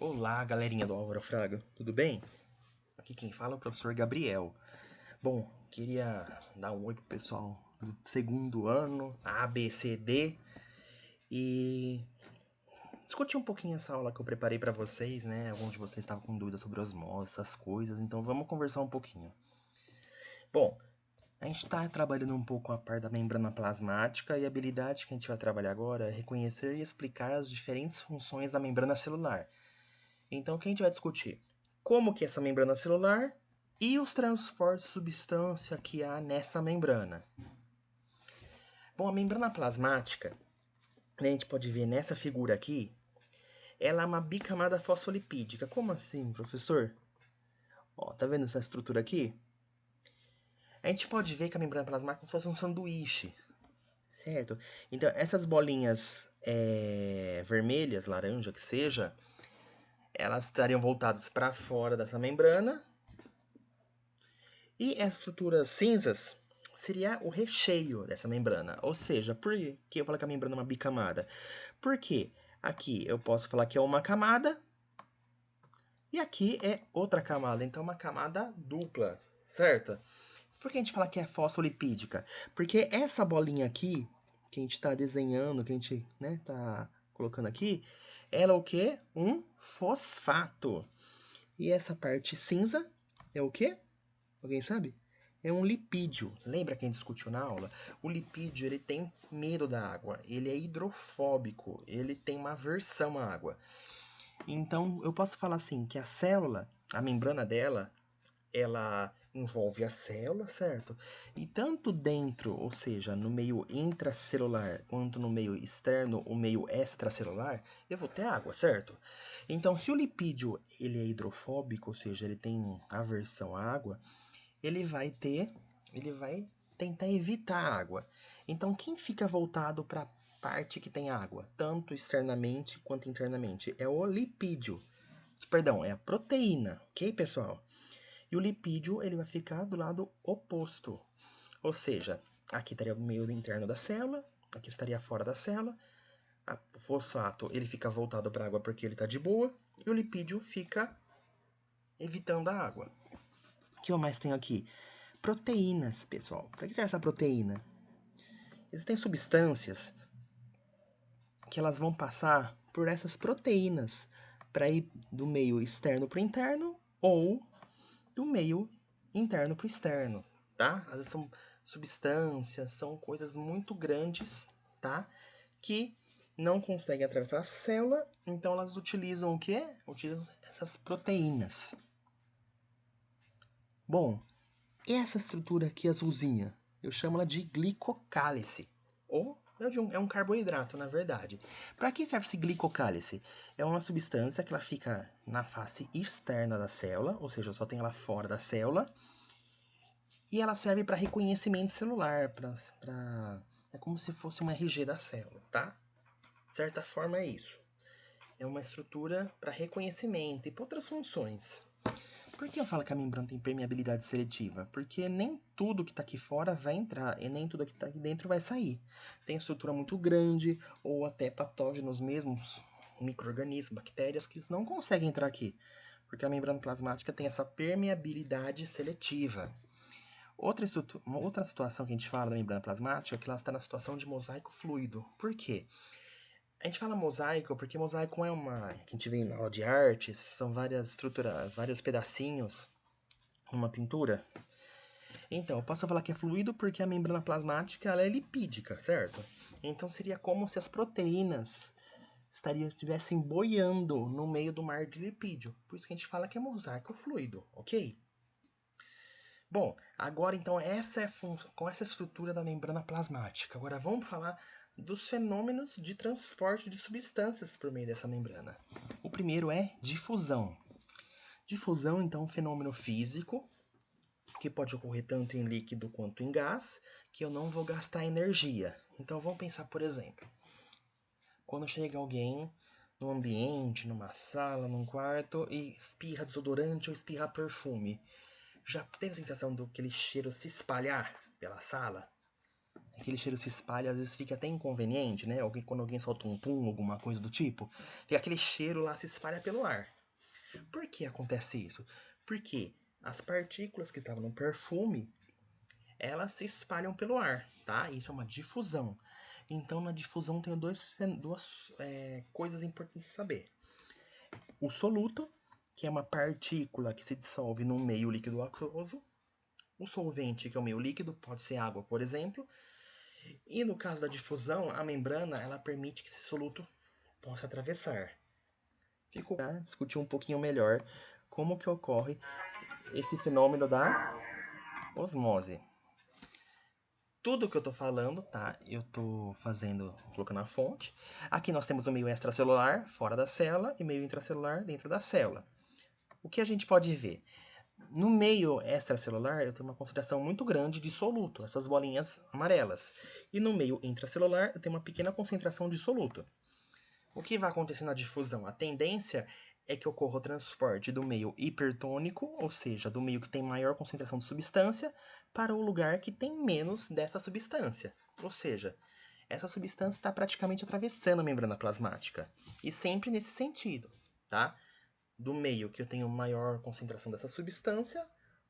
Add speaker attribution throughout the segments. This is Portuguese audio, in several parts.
Speaker 1: Olá, galerinha do Álvaro Fraga, tudo bem? Aqui quem fala é o professor Gabriel. Bom, queria dar um oi pro pessoal do segundo ano, A, B, C, D, e discutir um pouquinho essa aula que eu preparei pra vocês, né? Alguns de vocês estavam com dúvidas sobre osmose, essas coisas, então vamos conversar um pouquinho. Bom, a gente está trabalhando um pouco a parte da membrana plasmática e a habilidade que a gente vai trabalhar agora é reconhecer e explicar as diferentes funções da membrana celular. Então, o que a gente vai discutir? Como que é essa membrana celular e os transportes de substância que há nessa membrana. Bom, a membrana plasmática, a gente pode ver nessa figura aqui, ela é uma bicamada fosfolipídica. Como assim, professor? Ó, tá vendo essa estrutura aqui? A gente pode ver que a membrana plasmática é como se fosse um sanduíche, certo? Então, essas bolinhas vermelhas, laranja que seja, elas estariam voltadas para fora dessa membrana. E as estruturas cinzas seria o recheio dessa membrana. Ou seja, por que eu falo que a membrana é uma bicamada? Porque aqui eu posso falar que é uma camada e aqui é outra camada. Então, uma camada dupla, certo? Por que a gente fala que é fosfolipídica? Porque essa bolinha aqui, que a gente está desenhando, que a gente tá colocando aqui, ela é o quê? Um fosfato. E essa parte cinza é o quê? Alguém sabe? É um lipídio. Lembra que a gente discutiu na aula? O lipídio, ele tem medo da água. Ele é hidrofóbico. Ele tem uma aversão à água. Então, eu posso falar assim, que a célula, a membrana dela, ela envolve a célula, certo? E tanto dentro, ou seja, no meio intracelular, quanto no meio externo, o meio extracelular, eu vou ter água, certo? Então, se o lipídio ele é hidrofóbico, ou seja, ele tem aversão à água, ele vai tentar evitar a água. Então, quem fica voltado para a parte que tem água, tanto externamente quanto internamente, é o lipídio. Perdão, é a proteína, ok, pessoal? E o lipídio, ele vai ficar do lado oposto. Ou seja, aqui estaria o meio interno da célula, aqui estaria fora da célula. O fosfato, ele fica voltado para a água porque ele está de boa, e o lipídio fica evitando a água. O que eu mais tenho aqui? Proteínas, pessoal. Para que serve essa proteína? Existem substâncias que elas vão passar por essas proteínas para ir do meio externo para o interno ou do meio interno para o externo, tá? Às vezes são substâncias, são coisas muito grandes, tá? Que não conseguem atravessar a célula, então elas utilizam o quê? Utilizam essas proteínas. Bom, essa estrutura aqui azulzinha, eu chamo ela de glicocálice, ou é um carboidrato, na verdade. Para que serve esse glicocálice? É uma substância que ela fica na face externa da célula, ou seja, só tem ela fora da célula, e ela serve para reconhecimento celular, é como se fosse um RG da célula, tá? De certa forma é isso. É uma estrutura para reconhecimento e para outras funções. Por que eu falo que a membrana tem permeabilidade seletiva? Porque nem tudo que está aqui fora vai entrar e nem tudo que está aqui dentro vai sair. Tem estrutura muito grande ou até patógenos mesmos, micro-organismos, bactérias, que eles não conseguem entrar aqui. Porque a membrana plasmática tem essa permeabilidade seletiva. Uma outra situação que a gente fala da membrana plasmática é que ela está na situação de mosaico fluido. Por quê? A gente fala mosaico porque mosaico é uma que a gente vê na aula de artes, são várias estruturas, vários pedacinhos numa pintura. Então, eu posso falar que é fluido porque a membrana plasmática ela é lipídica, certo? Então seria como se as proteínas estivessem boiando no meio do mar de lipídio. Por isso que a gente fala que é mosaico fluido, ok? Bom, agora então com essa estrutura da membrana plasmática. Agora vamos falar dos fenômenos de transporte de substâncias por meio dessa membrana. O primeiro é difusão. Difusão, então, é um fenômeno físico que pode ocorrer tanto em líquido quanto em gás, que eu não vou gastar energia. Então vamos pensar, por exemplo, quando chega alguém num ambiente, numa sala, num quarto e espirra desodorante ou espirra perfume. Já teve a sensação do aquele cheiro se espalhar pela sala? aquele cheiro se espalha, às vezes fica até inconveniente, né? Quando alguém solta um pum, alguma coisa do tipo, fica aquele cheiro lá, se espalha pelo ar. Por que acontece isso? Porque as partículas que estavam no perfume, elas se espalham pelo ar, tá? Isso é uma difusão. Então, na difusão tem duas coisas importantes de saber. O soluto, que é uma partícula que se dissolve num meio líquido aquoso. O solvente, que é o meio líquido, pode ser água, por exemplo. E no caso da difusão, a membrana ela permite que esse soluto possa atravessar. Ficou para discutir um pouquinho melhor como que ocorre esse fenômeno da osmose. Tudo que eu tô falando, tá? Eu tô colocando a fonte. Aqui nós temos o meio extracelular, fora da célula, e meio intracelular, dentro da célula. O que a gente pode ver? No meio extracelular, eu tenho uma concentração muito grande de soluto, essas bolinhas amarelas. E no meio intracelular, eu tenho uma pequena concentração de soluto. O que vai acontecer na difusão? A tendência é que ocorra o transporte do meio hipertônico, ou seja, do meio que tem maior concentração de substância, para o lugar que tem menos dessa substância. Ou seja, essa substância está praticamente atravessando a membrana plasmática. E sempre nesse sentido, tá? Do meio que eu tenho maior concentração dessa substância,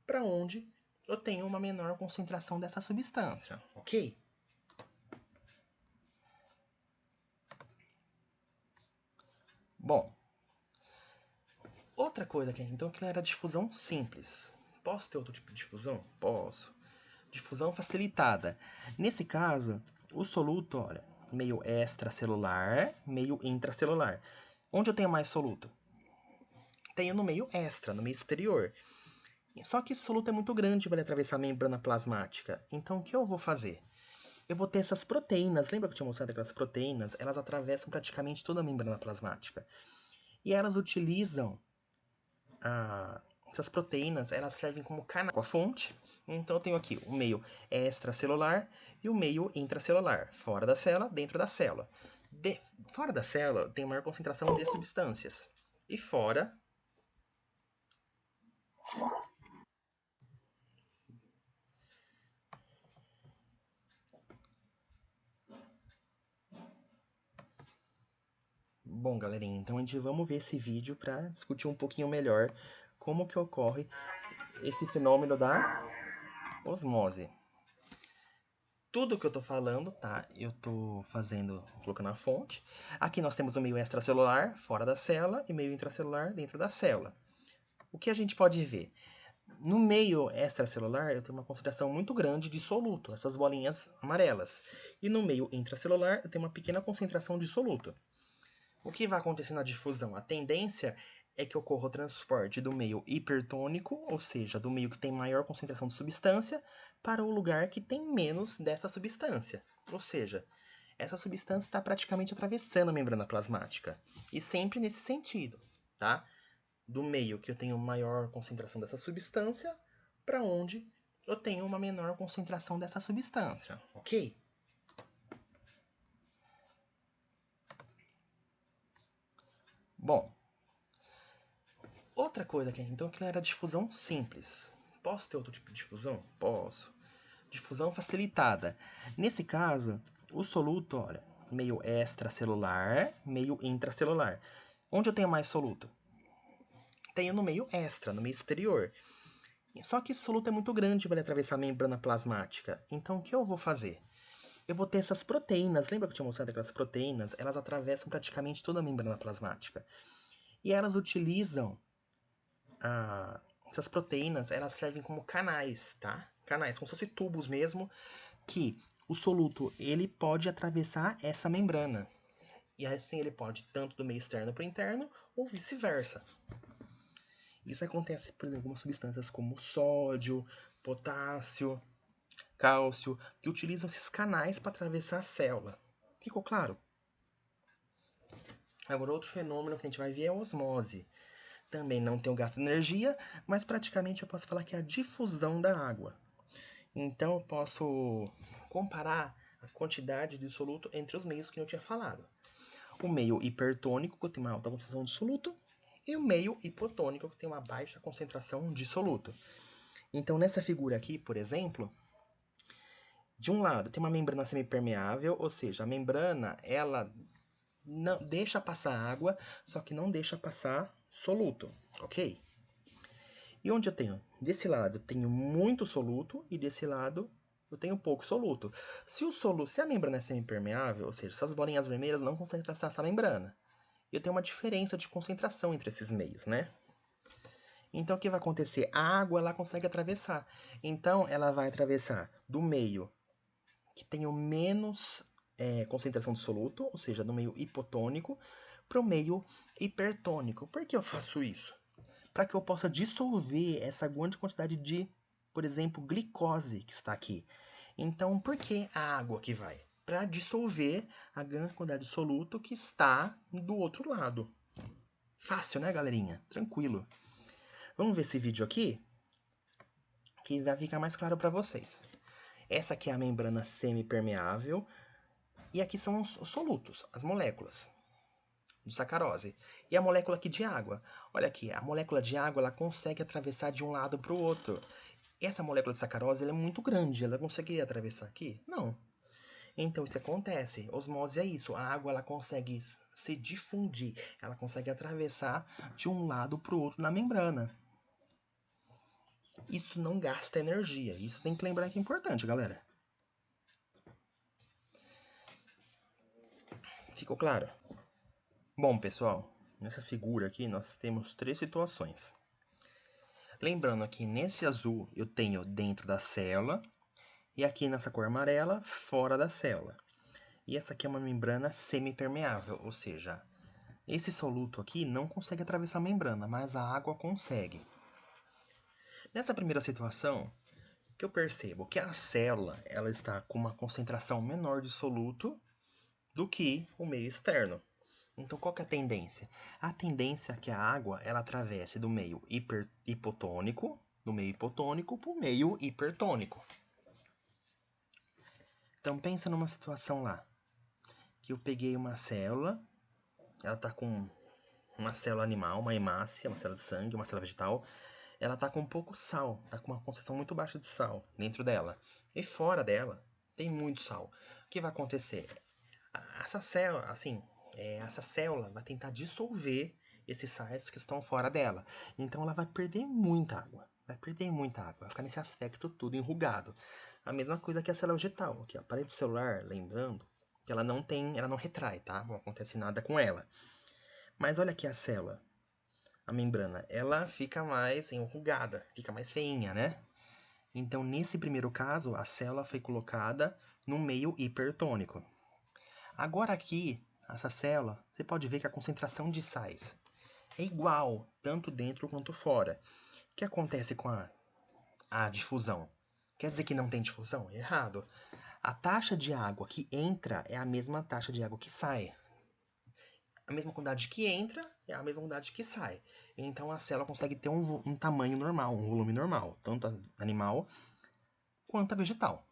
Speaker 1: para onde eu tenho uma menor concentração dessa substância, ok? Bom, outra coisa aqui, então, que era difusão simples. Posso ter outro tipo de difusão? Posso. Difusão facilitada. Nesse caso, o soluto, olha, meio extracelular, meio intracelular. Onde eu tenho mais soluto? Tenho no meio extra, no meio superior. Só que esse soluto é muito grande para ele atravessar a membrana plasmática. Então, o que eu vou fazer? Eu vou ter essas proteínas. Lembra que eu tinha mostrado aquelas proteínas? Elas atravessam praticamente toda a membrana plasmática. E elas utilizam essas proteínas, elas servem como canal com a fonte. Então eu tenho aqui o meio extracelular e o meio intracelular, fora da célula, dentro da célula. Fora da célula tem maior concentração de substâncias. E fora Bom, galerinha, então a gente vamos ver esse vídeo para discutir um pouquinho melhor como que ocorre esse fenômeno da osmose. Tudo que eu tô falando, tá? Eu tô colocando a fonte. Aqui nós temos o meio extracelular, fora da célula, e meio intracelular, dentro da célula. O que a gente pode ver? No meio extracelular, eu tenho uma concentração muito grande de soluto, essas bolinhas amarelas. E no meio intracelular, eu tenho uma pequena concentração de soluto. O que vai acontecer na difusão? A tendência é que ocorra o transporte do meio hipertônico, ou seja, do meio que tem maior concentração de substância, para o lugar que tem menos dessa substância. Ou seja, essa substância está praticamente atravessando a membrana plasmática. E sempre nesse sentido, tá? Do meio que eu tenho maior concentração dessa substância, para onde eu tenho uma menor concentração dessa substância, ok? Bom, outra coisa aqui, então, que era difusão simples. Posso ter outro tipo de difusão? Posso. Difusão facilitada. Nesse caso, o soluto, olha, meio extracelular, meio intracelular. Onde eu tenho mais soluto? Tenho no meio extra, no meio superior. Só que esse soluto é muito grande para ele atravessar a membrana plasmática. Então, o que eu vou fazer? Eu vou ter essas proteínas. Lembra que eu tinha mostrado aquelas proteínas? Elas atravessam praticamente toda a membrana plasmática. E elas utilizam essas proteínas, elas servem como canais, tá? Canais, como se fossem tubos mesmo, que o soluto, ele pode atravessar essa membrana. E assim ele pode tanto do meio externo para o interno, ou vice-versa. Isso acontece, por exemplo, com algumas substâncias como sódio, potássio, cálcio, que utilizam esses canais para atravessar a célula. Ficou claro? Agora, outro fenômeno que a gente vai ver é a osmose. Também não tem o gasto de energia, mas praticamente eu posso falar que é a difusão da água. Então eu posso comparar a quantidade de soluto entre os meios que eu tinha falado. O meio hipertônico, que tem uma alta concentração de soluto, e o meio hipotônico, que tem uma baixa concentração de soluto. Então nessa figura aqui, por exemplo, De um lado tem uma membrana semipermeável, ou seja, a membrana ela não deixa passar água, só que não deixa passar soluto, ok? E onde eu tenho? Desse lado eu tenho muito soluto e desse lado eu tenho pouco soluto. Se a membrana é semipermeável, ou seja, essas bolinhas vermelhas não conseguem atravessar essa membrana. Eu tenho uma diferença de concentração entre esses meios, né? Então o que vai acontecer? A água ela consegue atravessar. Então ela vai atravessar do meio que tem o menos concentração de soluto, ou seja, do meio hipotônico, para o meio hipertônico. Por que eu faço isso? Para que eu possa dissolver essa grande quantidade de, por exemplo, glicose que está aqui. Então, por que a água que vai? Para dissolver a grande quantidade de soluto que está do outro lado. Fácil, né, galerinha? Tranquilo. Vamos ver esse vídeo aqui, que vai ficar mais claro para vocês. Essa aqui é a membrana semipermeável e aqui são os solutos, as moléculas de sacarose. E a molécula aqui de água. Olha aqui, a molécula de água ela consegue atravessar de um lado para o outro. Essa molécula de sacarose ela é muito grande, ela conseguiria atravessar aqui? Não. Então isso acontece. Osmose é isso. A água ela consegue se difundir, ela consegue atravessar de um lado para o outro na membrana. Isso não gasta energia. Isso tem que lembrar que é importante, galera. Ficou claro? Bom, pessoal, nessa figura aqui nós temos três situações. Lembrando que nesse azul eu tenho dentro da célula e aqui nessa cor amarela fora da célula. E essa aqui é uma membrana semipermeável, ou seja, esse soluto aqui não consegue atravessar a membrana, mas a água consegue. Nessa primeira situação, que eu percebo que a célula ela está com uma concentração menor de soluto do que o meio externo. Então, qual que é a tendência? A tendência é que a água ela atravesse do meio hipotônico, do meio hipotônico para o meio hipertônico. Então, pensa numa situação lá, que eu peguei uma célula, ela está com uma célula animal, uma hemácia, uma célula de sangue, uma célula vegetal, ela está com pouco sal, está com uma concentração muito baixa de sal dentro dela. E fora dela tem muito sal. O que vai acontecer? Essa célula, assim, essa célula vai tentar dissolver esses sais que estão fora dela. Então ela vai perder muita água. Vai perder muita água. Vai ficar nesse aspecto todo enrugado. A mesma coisa que a célula vegetal. Aqui, a parede celular, lembrando, que ela não retrai, tá? Não acontece nada com ela. Mas olha aqui a célula, a membrana, ela fica mais enrugada, fica mais feinha, né? Então, nesse primeiro caso, a célula foi colocada no meio hipertônico. Agora aqui, essa célula, você pode ver que a concentração de sais é igual, tanto dentro quanto fora. O que acontece com a difusão? Quer dizer que não tem difusão? Errado. A taxa de água que entra é a mesma taxa de água que sai. A mesma quantidade que entra é a mesma quantidade que sai. Então a célula consegue ter um tamanho normal, um volume normal, tanto animal quanto a vegetal.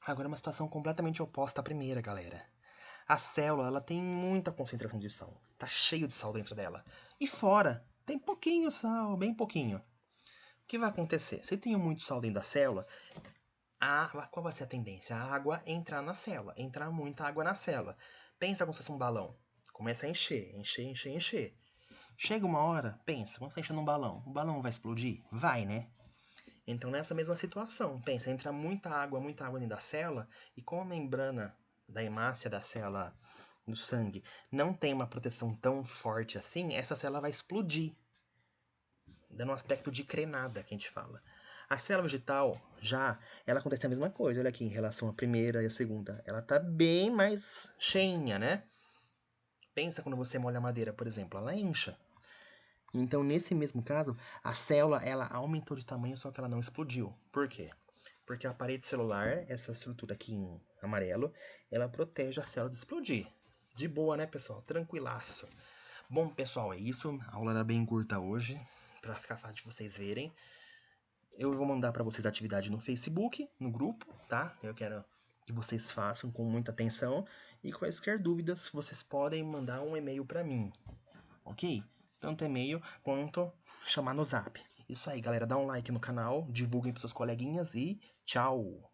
Speaker 1: Agora uma situação completamente oposta à primeira, galera. A célula ela tem muita concentração de sal. Tá cheio de sal dentro dela. E fora, tem pouquinho sal, bem pouquinho. O que vai acontecer? Se tem muito sal dentro da célula, qual vai ser a tendência? A água entrar na célula, entrar muita água na célula. Pensa como se fosse um balão. Começa a encher, encher, encher, encher. Chega uma hora, pensa, quando você tá enchendo um balão, o balão vai explodir? Vai, né? Então, nessa mesma situação, pensa, entra muita água dentro da célula, e como a membrana da hemácia da célula do sangue não tem uma proteção tão forte assim, essa célula vai explodir, dando um aspecto de crenada, que a gente fala. A célula vegetal, já, ela acontece a mesma coisa, olha aqui, em relação à primeira e à segunda. Ela tá bem mais cheinha, né? Pensa quando você molha a madeira, por exemplo, ela incha. Então, nesse mesmo caso, a célula ela aumentou de tamanho, só que ela não explodiu. Por quê? Porque a parede celular, essa estrutura aqui em amarelo, ela protege a célula de explodir. De boa, né, pessoal? Tranquilaço. Bom, pessoal, é isso. A aula era bem curta hoje, para ficar fácil de vocês verem. Eu vou mandar para vocês a atividade no Facebook, no grupo, tá? Eu quero que vocês façam com muita atenção. E quaisquer dúvidas, vocês podem mandar um e-mail para mim, ok? Tanto e-mail quanto chamar no zap. Isso aí, galera. Dá um like no canal, divulguem para seus coleguinhas e tchau!